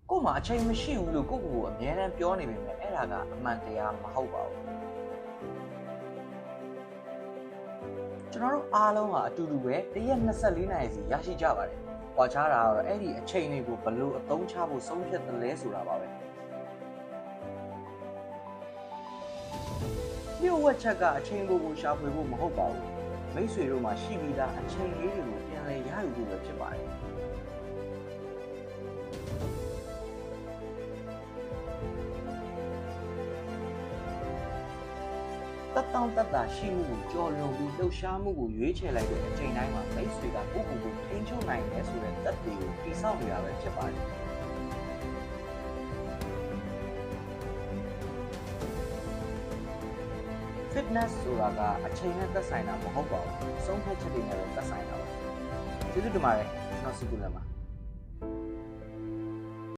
ကို့မှာအချိန်မရှိဘူးလို့ကိုအမြဲတမ်းပြောနေပေမဲ့အဲ့ဒါကအမှန်တရားမဟုတ်ပါဘူးကျွန်တော်တို့အားလုံးဟာအတူတူပဲတရက်24နာရီစီရရှိကြပါတယ်။ဟွာချားတာကတော့အဲ့ဒီအချိန်တွေကိုဘလို့အသုံးချဖို့ဆုံးဖြတ်တယ်လဲဆိုတာပါပဲ။လျှို့ဝှက်ချက်ကအချိန်ကိုရှာဖွေဖို့မဟုတ်ပါဘူး။မိတ်ဆွေတို့မှာရှိပြီးသားအချိန်လေးတွေကိုပြန်လည်ရယူဖို့ပဲဖြစ်ပါတယ်။တက်တောင့်တက်တာရှိမှုကိုကြော်လွန်ပြီးလှုပ်ရှားမှုကိုရွေးချယ်လိုက်တဲ့အချိန်တိုင်းမှာမိတ်ဆွေကကိုယ့်ကိုယ်ကိုထိန်းချုပ်နိုင်တယ်ဆိုတဲ့သက်သေကိုတည်ဆောက်နေတာပဲဖြစ်ပါတယ်။ fitness ဆိုတာကအချိန်နဲ့သက်ဆိုင်တာမဟုတ်ပါဘူး။ဆုံးဖြတ်ချက်တွေနဲ့ပဲသက်ဆိုင်တာပါ။ကျေးဇူးတင်ပါတယ်ကျွန်တော်စီကူလန်ပါ